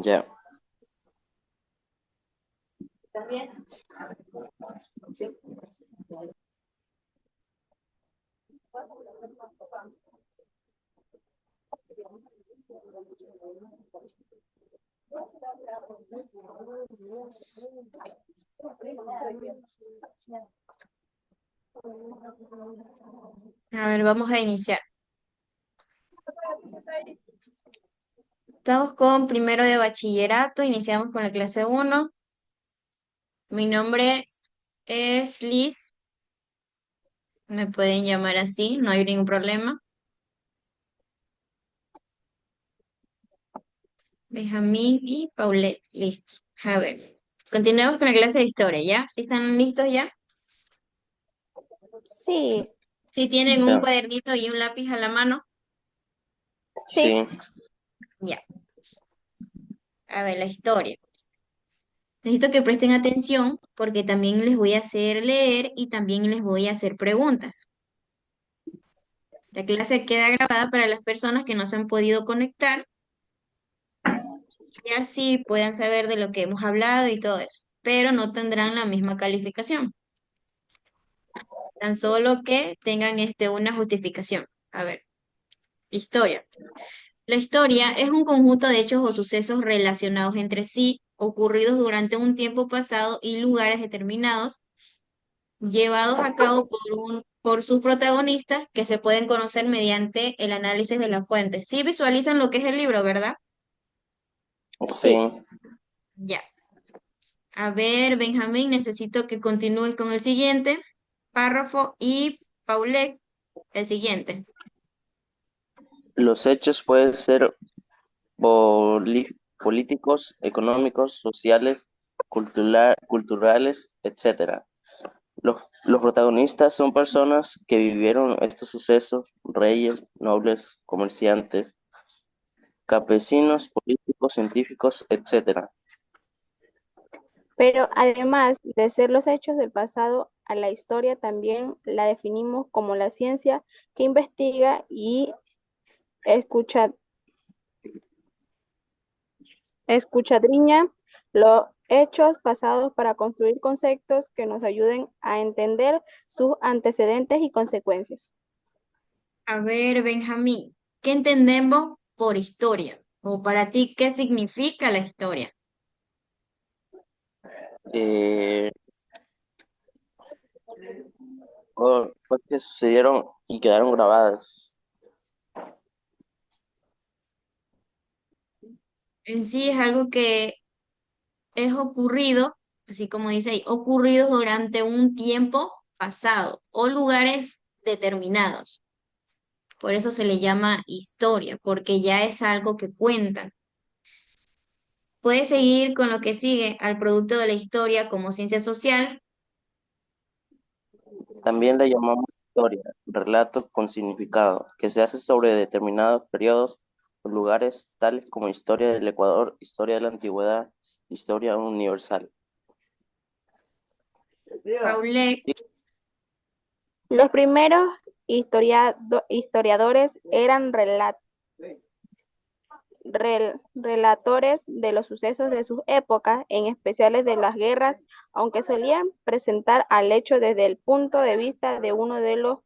Ya. A ver, vamos a iniciar. Estamos con primero de bachillerato, iniciamos con la clase uno. Mi nombre es Liz, me pueden llamar así, no hay ningún problema. Benjamín y Paulette, listo. A ver, continuemos con la clase de historia, ¿ya? ¿Sí están listos ya? Sí, Si tienen Sí. un cuadernito y un lápiz a la mano, sí. Sí. ya. A ver, la historia. Necesito que presten atención porque también les voy a hacer leer y también les voy a hacer preguntas. La clase queda grabada para las personas que no se han podido conectar y así puedan saber de lo que hemos hablado y todo eso, pero no tendrán la misma calificación, tan solo que tengan una justificación. A ver, historia. La historia es un conjunto de hechos o sucesos relacionados entre sí, ocurridos durante un tiempo pasado y lugares determinados, llevados a cabo por sus protagonistas que se pueden conocer mediante el análisis de las fuentes. Sí visualizan lo que es el libro, ¿verdad? Sí. Sí. Ya. A ver, Benjamín, necesito que continúes con el siguiente párrafo y Paulette, el siguiente. Los hechos pueden ser políticos, económicos, sociales, culturales, etcétera. Los protagonistas son personas que vivieron estos sucesos, reyes, nobles, comerciantes, campesinos, políticos, científicos, etcétera. Pero además de ser los hechos del pasado, a la historia también la definimos como la ciencia que investiga y escucha, escuchadriña los hechos pasados para construir conceptos que nos ayuden a entender sus antecedentes y consecuencias. A ver, Benjamín, ¿qué entendemos por historia? O para ti, ¿qué significa la historia? Eh, Cosas que sucedieron y quedaron grabadas. En sí es algo que es ocurrido, así como dice ahí, ocurrido durante un tiempo pasado o lugares determinados. Por eso se le llama historia, porque ya es algo que cuentan. Puedes seguir con lo que sigue al producto de la historia como ciencia social. También la llamamos historia, relato con significado, que se hace sobre determinados periodos o lugares, tales como historia del Ecuador, historia de la antigüedad, historia universal. Paulette, Los primeros historiadores eran relatores de los sucesos de sus épocas, en especial de las guerras, aunque solían presentar al hecho desde el punto de vista de uno de los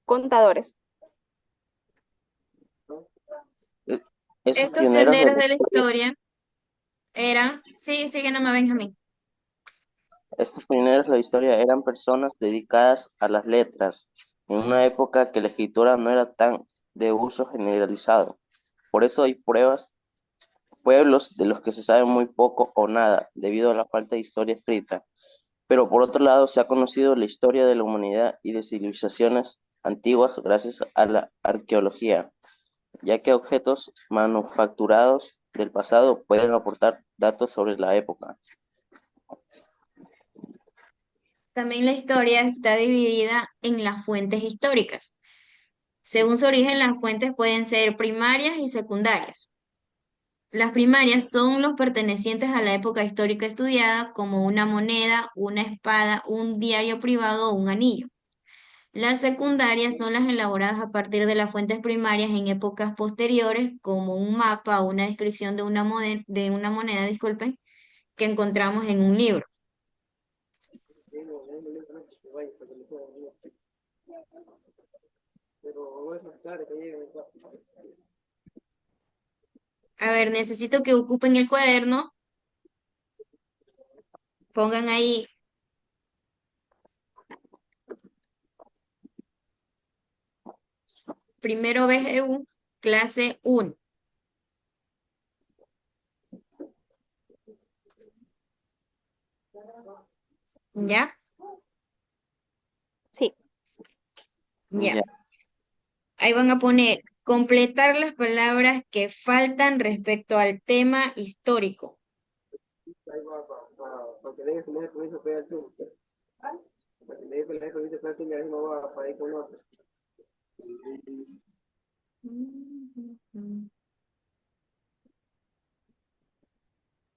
contadores. E- Esos estos pioneros de pioneros la de la historia, historia eran, sí, sigue nomás Benjamín. estos pioneros de la historia eran personas dedicadas a las letras, en una época que la escritura no era tan de uso generalizado. Por eso hay pueblos de los que se sabe muy poco o nada, debido a la falta de historia escrita. Pero por otro lado, se ha conocido la historia de la humanidad y de civilizaciones antiguas gracias a la arqueología, ya que objetos manufacturados del pasado pueden aportar datos sobre la época. También la historia está dividida en las fuentes históricas. Según su origen, las fuentes pueden ser primarias y secundarias. Las primarias son los pertenecientes a la época histórica estudiada, como una moneda, una espada, un diario privado o un anillo. Las secundarias son las elaboradas a partir de las fuentes primarias en épocas posteriores, como un mapa o una descripción de una moneda, disculpen, que encontramos en un libro. A ver, necesito que ocupen el cuaderno, pongan ahí primero BGU, clase 1. ¿Ya? Sí, Ya. Ya. Ahí van a poner completar las palabras que faltan respecto al tema histórico.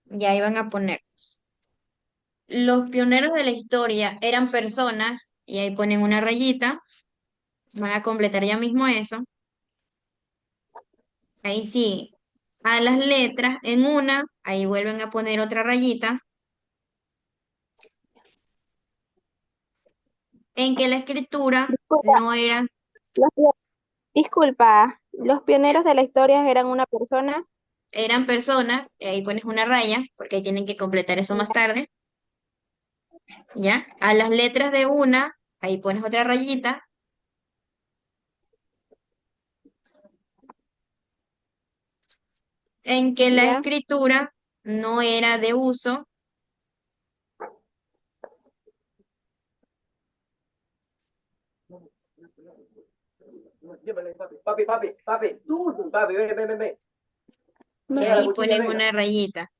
Y ahí van a poner. Los pioneros de la historia eran personas, y ahí ponen una rayita. Van a completar ya mismo eso. Ahí sí. A las letras en una, ahí vuelven a poner otra rayita. En que la escritura disculpa, no era, los, pio- disculpa, los pioneros de la historia eran una persona. eran personas, y ahí pones una raya, porque ahí tienen que completar eso más tarde. ¿Ya? A las letras de una, ahí pones otra rayita. En que la Ya, escritura no era de uso. Y no, ahí ponen una rayita.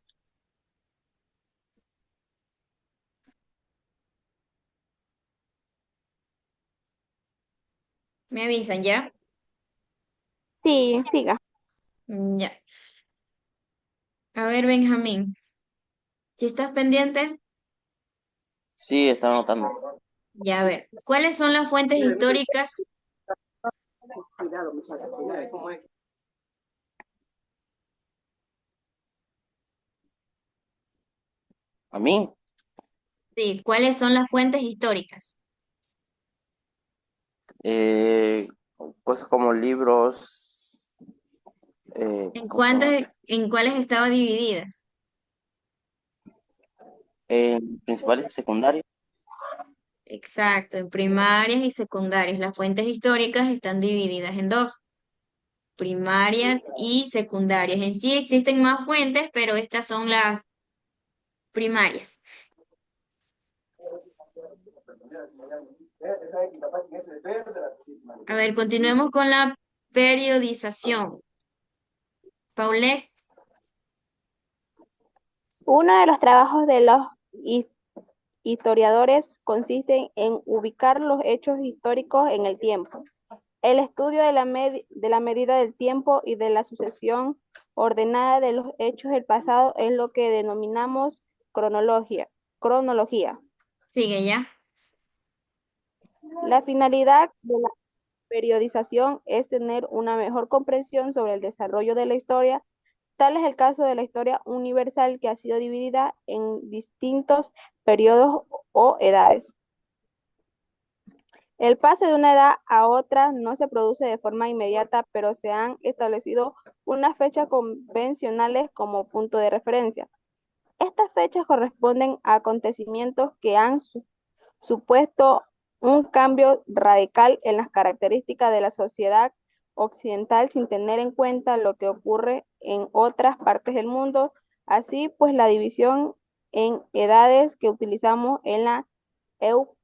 Me avisan, ¿ya? sí, siga. Ya. A ver, Benjamín, si estás pendiente, Sí, estaba anotando. ya a ver. ¿Cuáles son las fuentes históricas? ¿A mí? Sí, ¿cuáles son las fuentes históricas? Eh, Cosas como libros, ¿cómo se llama? En cuáles estaban divididas? Principales y secundarias. Exacto, en primarias y secundarias. Las fuentes históricas están divididas en dos, primarias y secundarias. En sí existen más fuentes, pero estas son las primarias. A ver, continuemos con la periodización. Paulette, Uno de los trabajos de los hi- historiadores consiste en ubicar los hechos históricos en el tiempo. El estudio de la medida del tiempo y de la sucesión ordenada de los hechos del pasado es lo que denominamos cronología. Cronología. sigue ya. La finalidad de la periodización es tener una mejor comprensión sobre el desarrollo de la historia. Tal es el caso de la historia universal que ha sido dividida en distintos periodos o edades. El pase de una edad a otra no se produce de forma inmediata, pero se han establecido unas fechas convencionales como punto de referencia. Estas fechas corresponden a acontecimientos que han supuesto un cambio radical en las características de la sociedad occidental sin tener en cuenta lo que ocurre en otras partes del mundo. Así pues, la división en edades que utilizamos en la eu-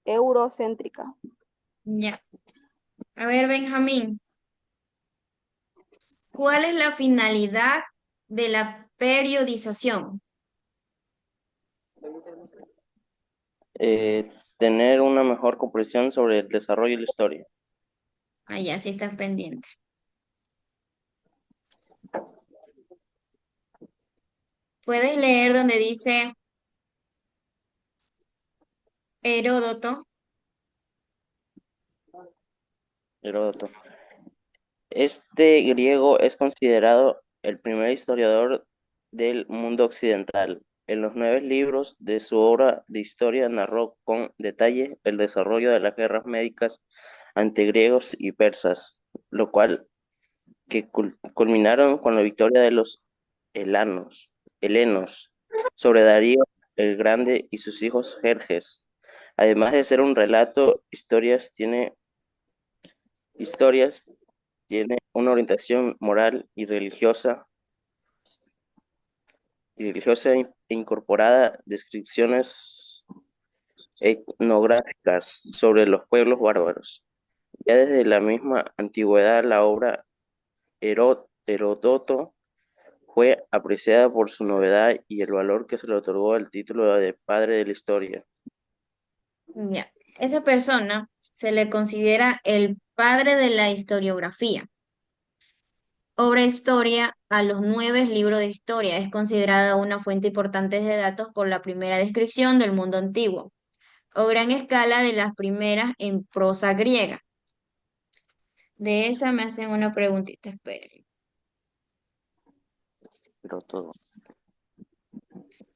eurocéntrica. Ya. A ver, Benjamín, ¿cuál es la finalidad de la periodización? Tener una mejor comprensión sobre el desarrollo de la historia. Ah, ya, sí estás pendiente. Puedes leer donde dice Heródoto. Heródoto. Este griego es considerado el primer historiador del mundo occidental. En los 9 libros de su obra de historia narró con detalle el desarrollo de las guerras médicas ante griegos y persas, lo cual que culminaron con la victoria de los helenos sobre Darío el Grande y sus hijos Jerjes. Además de ser un relato, historias tiene una orientación moral e incorporada descripciones etnográficas sobre los pueblos bárbaros. Ya desde la misma antigüedad, la obra Heródoto fue apreciada por su novedad y el valor que se le otorgó al título de padre de la historia. Ya. Esa persona se le considera el padre de la historiografía. Obra historia a los 9 libros de historia. Es considerada una fuente importante de datos por la primera descripción del mundo antiguo, o gran escala de las primeras en prosa griega. De esa me hacen una preguntita, esperen. Pero todo.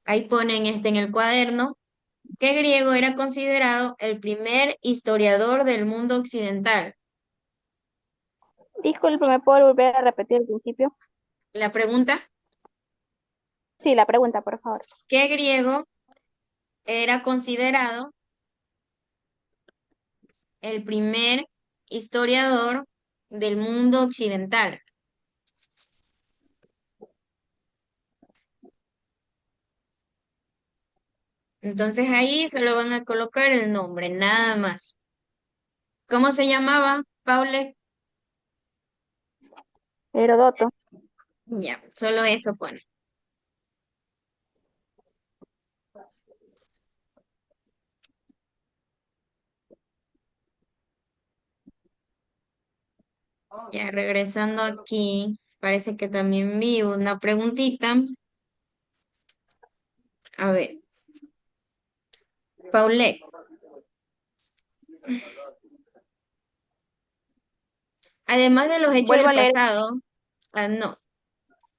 Ahí ponen en el cuaderno que griego era considerado el primer historiador del mundo occidental. Disculpe, ¿me puedo volver a repetir el principio? La pregunta, Sí, la pregunta, por favor. ¿qué griego era considerado el primer historiador del mundo occidental? Entonces ahí solo van a colocar el nombre, nada más. ¿Cómo se llamaba, Paule? Herodoto. Ya, solo eso pone. Ya, regresando aquí, parece que también vi una preguntita. A ver, Paule, además de los hechos Vuelvo del a leer. pasado, no,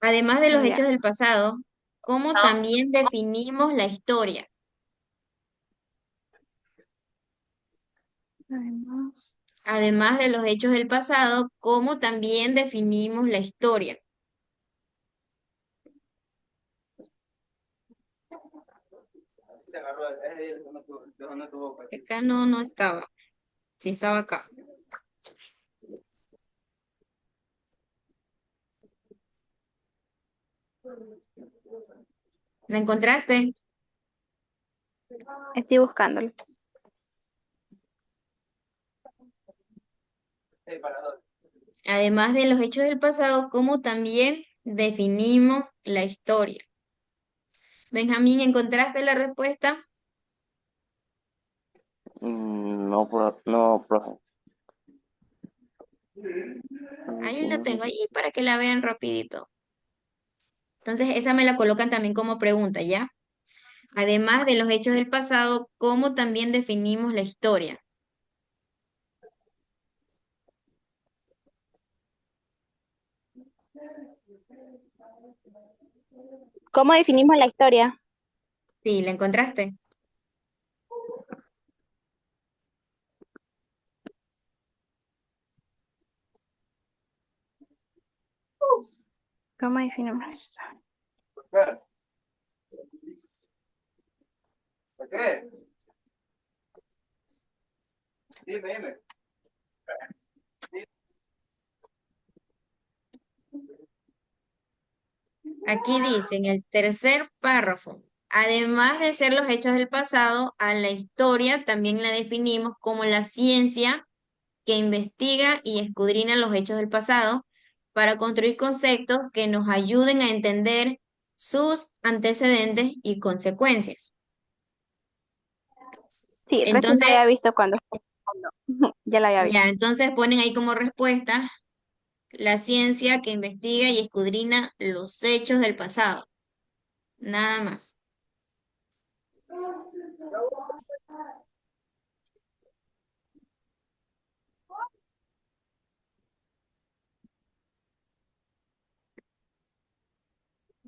además de los Ya. hechos del pasado, ¿cómo también definimos la historia? Además. Además de los hechos del pasado, ¿cómo también definimos la historia? Acá no estaba, sí estaba acá. ¿La encontraste? Estoy buscándolo. Además de los hechos del pasado, ¿cómo también definimos la historia? Benjamín, ¿encontraste la respuesta? No, no, profe. Ahí la tengo, ahí para que la vean rapidito. Entonces, esa me la colocan también como pregunta, ¿ya? Además de los hechos del pasado, ¿cómo también definimos la historia? ¿Cómo definimos la historia? Sí, ¿la encontraste? ¿Cómo definimos la historia? Aquí dice en el tercer párrafo, además de ser los hechos del pasado, a la historia también la definimos como la ciencia que investiga y escudriña los hechos del pasado para construir conceptos que nos ayuden a entender sus antecedentes y consecuencias. Sí, recién la Entonces, había visto cuando ya la había ya, visto. entonces ponen ahí como respuesta la ciencia que investiga y escudriña los hechos del pasado. Nada más.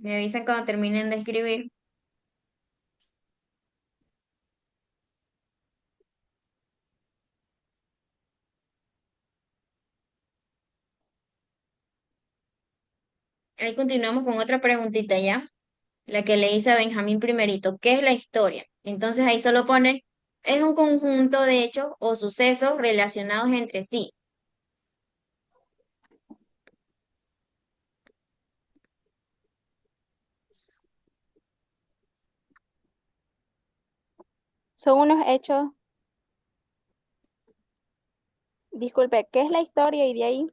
Me avisan cuando terminen de escribir. Ahí continuamos con otra preguntita ya. La que le hice a Benjamín primerito. ¿Qué es la historia? Entonces ahí solo pone, es un conjunto de hechos o sucesos relacionados entre sí. Son unos hechos, disculpe, ¿qué es la historia? Y de ahí,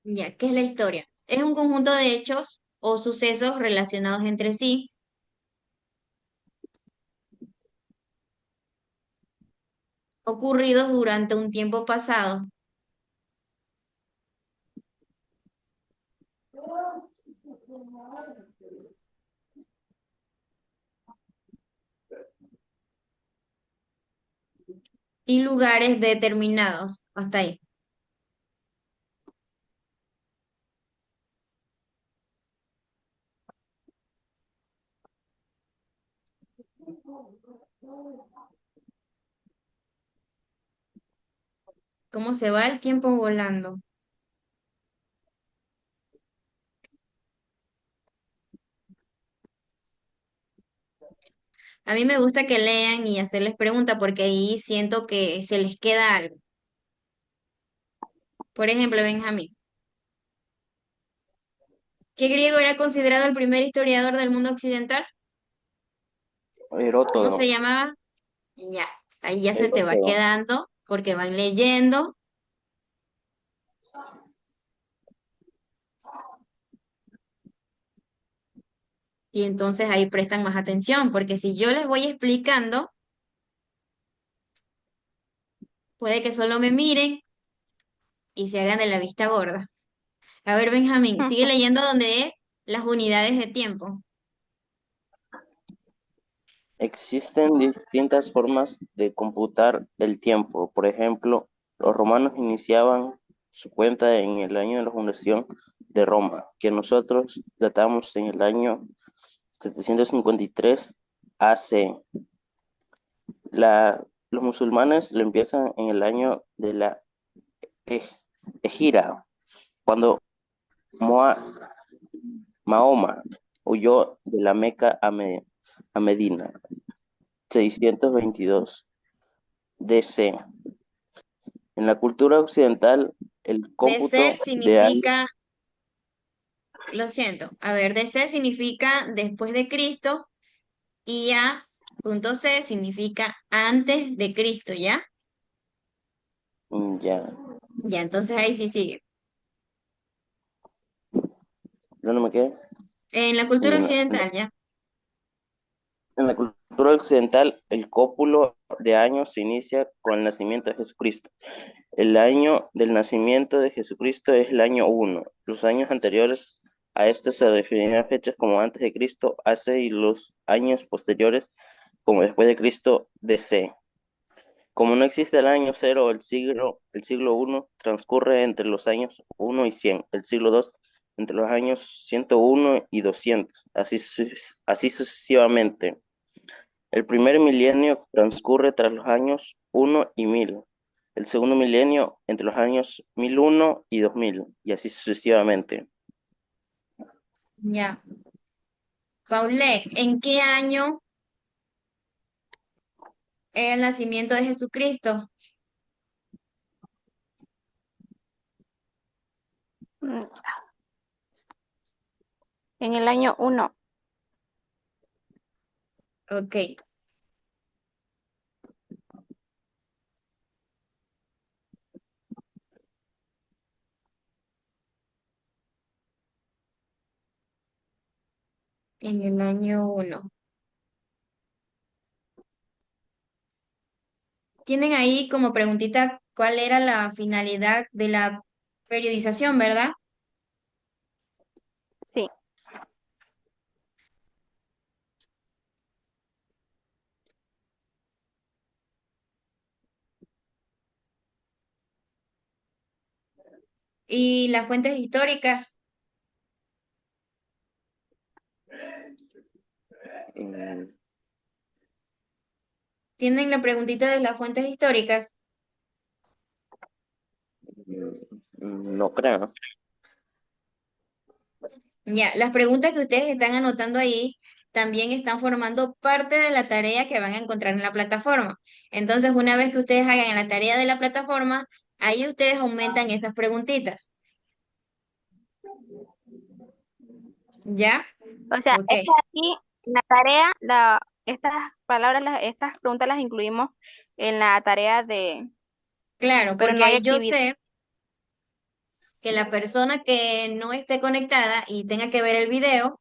Ya, ¿qué es la historia? Es un conjunto de hechos o sucesos relacionados entre sí, ocurridos durante un tiempo pasado y lugares determinados. Hasta ahí. ¿Cómo se va el tiempo volando? A mí me gusta que lean y hacerles preguntas porque ahí siento que se les queda algo. Por ejemplo, Benjamín, ¿qué griego era considerado el primer historiador del mundo occidental? ¿Cómo Heródoto, se llamaba? Ya, ahí ya se te va Heródoto. quedando porque van leyendo y entonces ahí prestan más atención porque si yo les voy explicando, puede que solo me miren y se hagan de la vista gorda. A ver, Benjamín, sigue leyendo donde es las unidades de tiempo. Existen distintas formas de computar el tiempo. Por ejemplo, los romanos iniciaban su cuenta en el año de la fundación de Roma, que nosotros datamos en el año 753 AC. Los musulmanes lo empiezan en el año de la Ej- Ejira, cuando Moa- Mahoma huyó de la Meca a Medina, 622 DC. En la cultura occidental, el DC cómputo de años, significa, lo siento, a ver, DC significa después de Cristo y A.C significa antes de Cristo, ¿ya? ya, Ya, entonces ahí sí sigue. ¿dónde me quedé? En la cultura En la, occidental, ¿ya? en la cultura occidental, el cómputo de años se inicia con el nacimiento de Jesucristo. El año del nacimiento de Jesucristo es el año uno. Los años anteriores a este se refieren a fechas como antes de Cristo, AC, y los años posteriores como después de Cristo, DC. Como no existe el año cero, el siglo uno transcurre entre los años uno y 100, el siglo 2 entre los años 101 y 200, así sucesivamente. El primer milenio transcurre tras los años uno y 1000, el segundo milenio entre los años 1001 y 2000, y así sucesivamente. Ya. Paulette, ¿en qué año es el nacimiento de Jesucristo? mm, en el año 1, Ok, en el año 1. Tienen ahí como preguntita cuál era la finalidad de la periodización, ¿verdad? sí. Y las fuentes históricas. Mm, ¿Tienen la preguntita de las fuentes históricas? no creo. Ya, las preguntas que ustedes están anotando ahí también están formando parte de la tarea que van a encontrar en la plataforma. Entonces, una vez que ustedes hagan la tarea de la plataforma, ahí ustedes aumentan esas preguntitas. ¿Ya? O sea, Ok. es que aquí en la tarea, estas palabras, estas preguntas las incluimos en la tarea Claro, pero porque no hay ahí yo actividad. sé que la persona que no esté conectada y tenga que ver el video,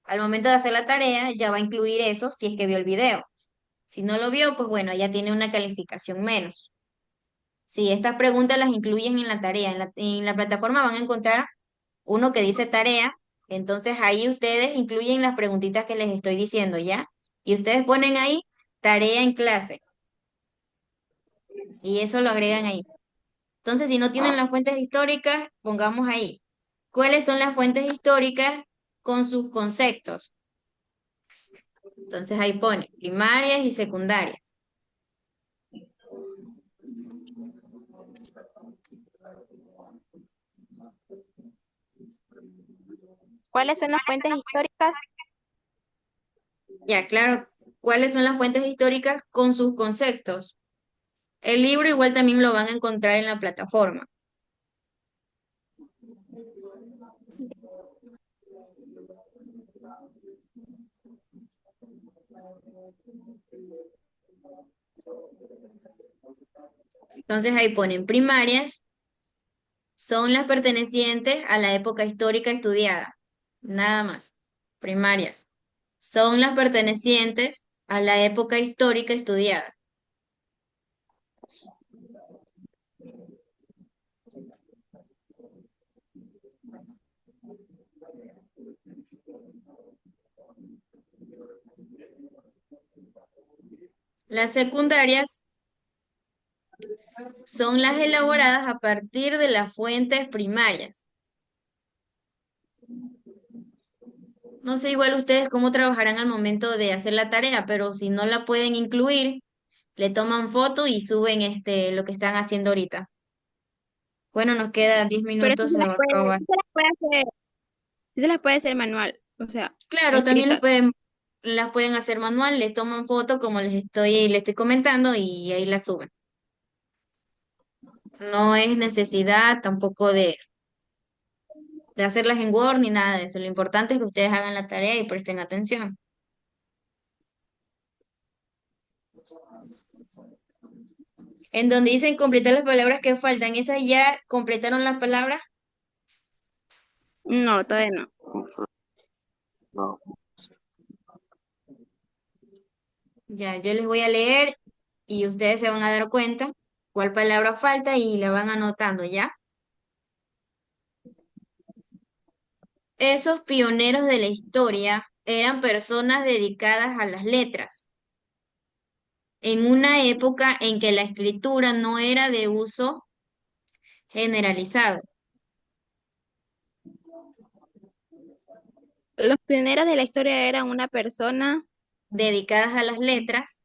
al momento de hacer la tarea, ya va a incluir eso si es que vio el video. Si no lo vio, pues bueno, ya tiene una calificación menos. Si estas preguntas las incluyen en la tarea, en la plataforma van a encontrar uno que dice tarea, entonces ahí ustedes incluyen las preguntitas que les estoy diciendo, ¿ya? Y ustedes ponen ahí tarea en clase y eso lo agregan ahí. Entonces, si no tienen las fuentes históricas, pongamos ahí. ¿Cuáles son las fuentes históricas con sus conceptos? Entonces ahí pone primarias y secundarias. ¿Cuáles son las fuentes históricas? Ya, claro, ¿cuáles son las fuentes históricas con sus conceptos? El libro igual también lo van a encontrar en la plataforma. Entonces ahí ponen primarias, son las pertenecientes a la época histórica estudiada. Nada más. Primarias. Son las pertenecientes a la época histórica estudiada. Las secundarias son las elaboradas a partir de las fuentes primarias. No sé igual ustedes cómo trabajarán al momento de hacer la tarea, pero si no la pueden incluir, le toman foto y suben lo que están haciendo ahorita. Bueno, nos quedan 10 Pero minutos, se va a acabar. sí se las puede hacer manual, o sea, Claro, también escritas. las pueden hacer manual, le toman foto como les estoy comentando y ahí la suben. No es necesidad tampoco de hacerlas en Word ni nada de eso. Lo importante es que ustedes hagan la tarea y presten atención. En donde dicen completar las palabras que faltan, ¿esas ya completaron las palabras? No, todavía no. No. Ya, yo les voy a leer y ustedes se van a dar cuenta cuál palabra falta y la van anotando, ¿ya? Esos pioneros de la historia eran personas dedicadas a las letras, en una época en que la escritura no era de uso generalizado. Los pioneros de la historia eran una persona. Dedicadas a las letras,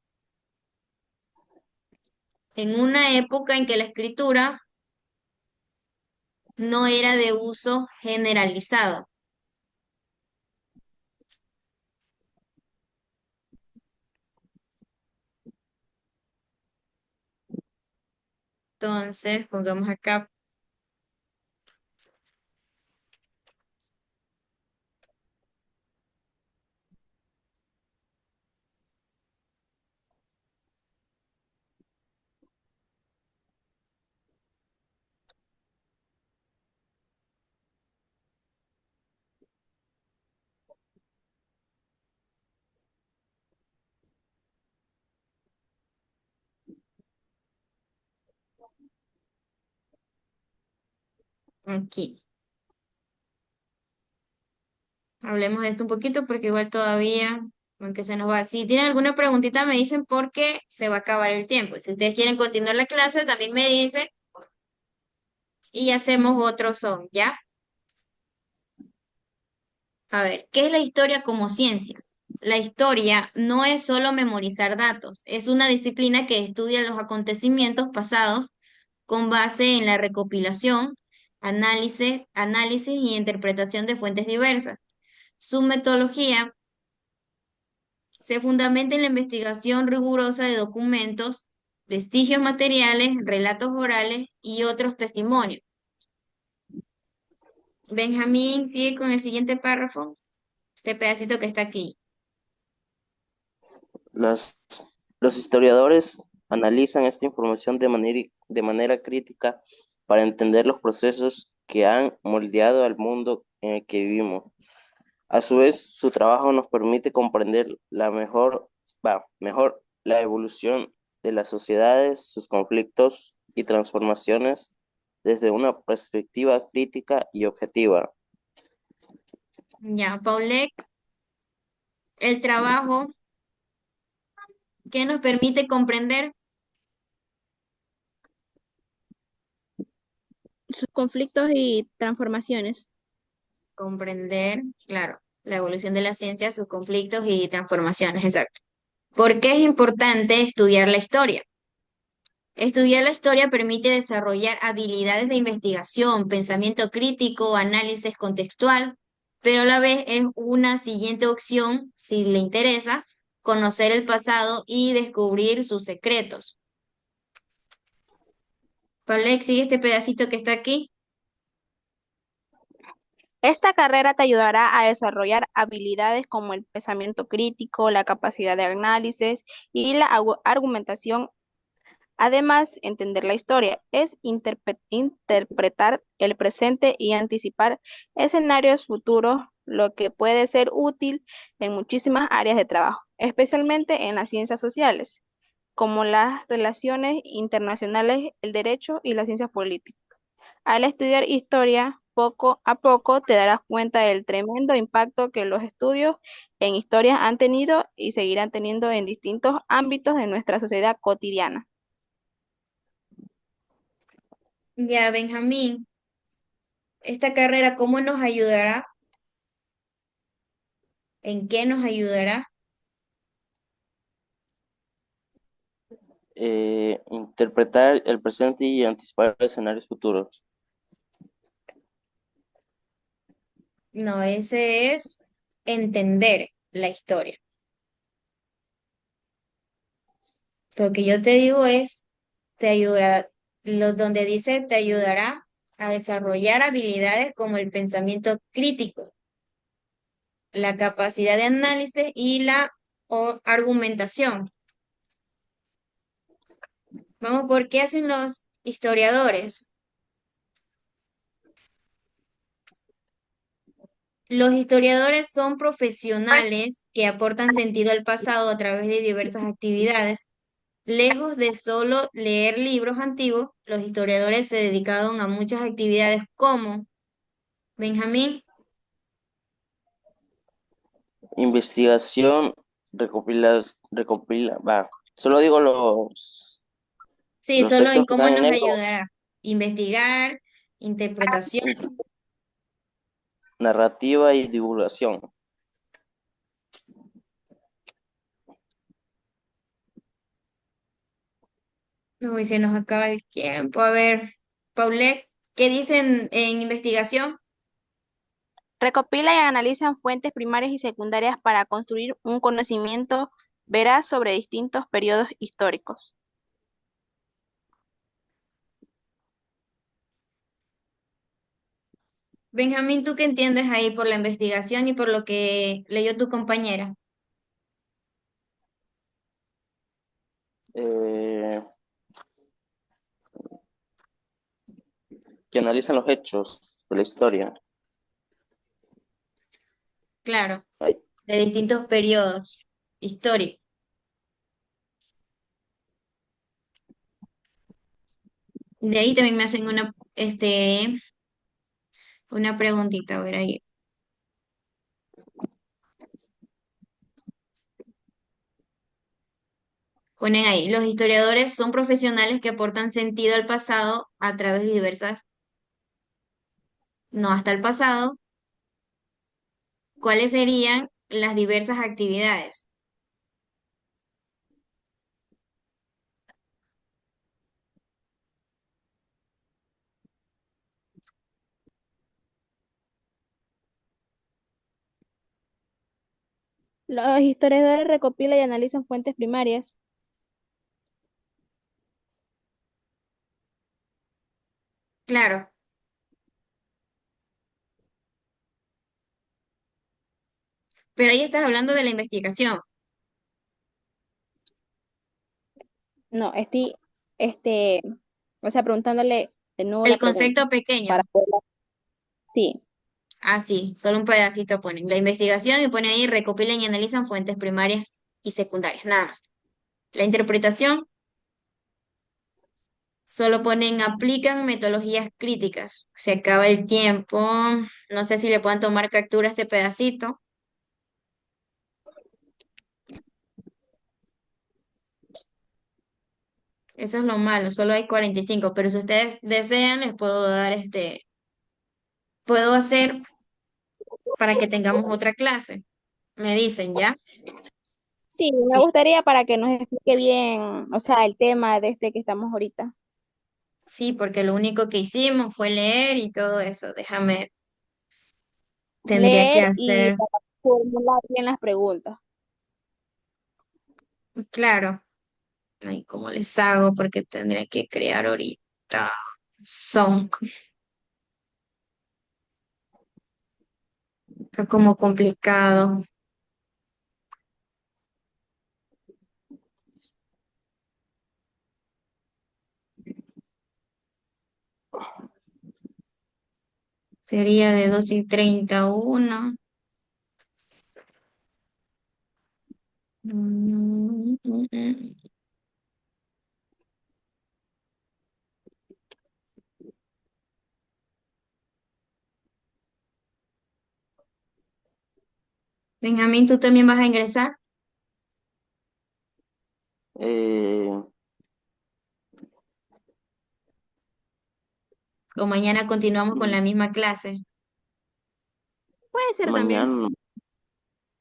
en una época en que la escritura no era de uso generalizado. Entonces, pongamos acá. Aquí. Hablemos de esto un poquito porque igual todavía, aunque se nos va. Si tienen alguna preguntita, me dicen porque se va a acabar el tiempo. Si ustedes quieren continuar la clase, también me dicen y hacemos otro son, ¿ya? A ver, ¿qué es la historia como ciencia? La historia no es solo memorizar datos, es una disciplina que estudia los acontecimientos pasados con base en la recopilación, análisis y interpretación de fuentes diversas. Su metodología se fundamenta en la investigación rigurosa de documentos, vestigios materiales, relatos orales y otros testimonios. Benjamín sigue con el siguiente párrafo, este pedacito que está aquí. Las- los historiadores analizan esta información de manera crítica para entender los procesos que han moldeado al mundo en el que vivimos. A su vez, su trabajo nos permite comprender mejor la evolución de las sociedades, sus conflictos y transformaciones desde una perspectiva crítica y objetiva. Ya, Paulette, el trabajo que nos permite comprender, Sus conflictos y transformaciones. claro, la evolución de la ciencia, sus conflictos y transformaciones, exacto. ¿Por qué es importante estudiar la historia? Estudiar la historia permite desarrollar habilidades de investigación, pensamiento crítico, análisis contextual, pero a la vez es una siguiente opción, si le interesa, conocer el pasado y descubrir sus secretos. Pablo, sigue este pedacito que está aquí. Esta carrera te ayudará a desarrollar habilidades como el pensamiento crítico, la capacidad de análisis y la argumentación. Además, entender la historia es interpretar el presente y anticipar escenarios futuros, lo que puede ser útil en muchísimas áreas de trabajo, especialmente en las ciencias sociales, como las relaciones internacionales, el derecho y las ciencias políticas. Al estudiar historia, poco a poco te darás cuenta del tremendo impacto que los estudios en historia han tenido y seguirán teniendo en distintos ámbitos de nuestra sociedad cotidiana. Ya, Benjamín, esta carrera, ¿cómo nos ayudará? ¿En qué nos ayudará? Interpretar el presente y anticipar escenarios futuros. No, ese es entender la historia. Lo que yo te digo es, te ayudará, donde dice te ayudará a desarrollar habilidades como el pensamiento crítico, la capacidad de análisis y la argumentación. Vamos, ¿por qué hacen los historiadores? Los historiadores son profesionales que aportan sentido al pasado a través de diversas actividades. Lejos de solo leer libros antiguos, los historiadores se dedicaron a muchas actividades como Benjamín. Investigación, solo digo Sí, los solo en textos que cómo están en nos negro, ayudará. Investigar, interpretación. narrativa y divulgación. Uy, se nos acaba el tiempo. A ver, Paulette, ¿qué dicen en investigación? Recopila y analizan fuentes primarias y secundarias para construir un conocimiento veraz sobre distintos periodos históricos. Benjamín, ¿tú qué entiendes ahí por la investigación y por lo que leyó tu compañera? Eh, que analizan los hechos de la historia. Claro, Ay, de distintos periodos históricos. De ahí también me hacen una preguntita, a ver ahí. Ponen ahí, los historiadores son profesionales que aportan sentido al pasado a través de diversas, no hasta el pasado, ¿cuáles serían? las diversas actividades. Los historiadores recopilan y analizan fuentes primarias. Claro, pero ahí estás hablando de la investigación, No, estoy, este, o sea, preguntándole de nuevo el la pregunta concepto pequeño. para poderla. Sí, Ah, sí, solo un pedacito ponen. La investigación y pone ahí recopilan y analizan fuentes primarias y secundarias, nada más. La interpretación solo ponen aplican metodologías críticas. Se acaba el tiempo. No sé si le puedan tomar captura a este pedacito. Eso es lo malo, solo hay 45, pero si ustedes desean, les puedo dar puedo hacer para que tengamos otra clase. Me dicen, ¿ya? sí, me Sí, gustaría para que nos explique bien, o sea, el tema de este que estamos ahorita. sí, porque lo único que hicimos fue leer y todo eso. Tendría que Leer y hacer, para formular bien las preguntas. claro, ay, ¿cómo les hago? Porque tendría que crear ahorita. Son, Está como complicado. Sería de 2:31. Mm, mm, mm. Benjamín, ¿tú también vas a ingresar? Eh, ¿O mañana continuamos con la misma clase? Puede ser también. mañana.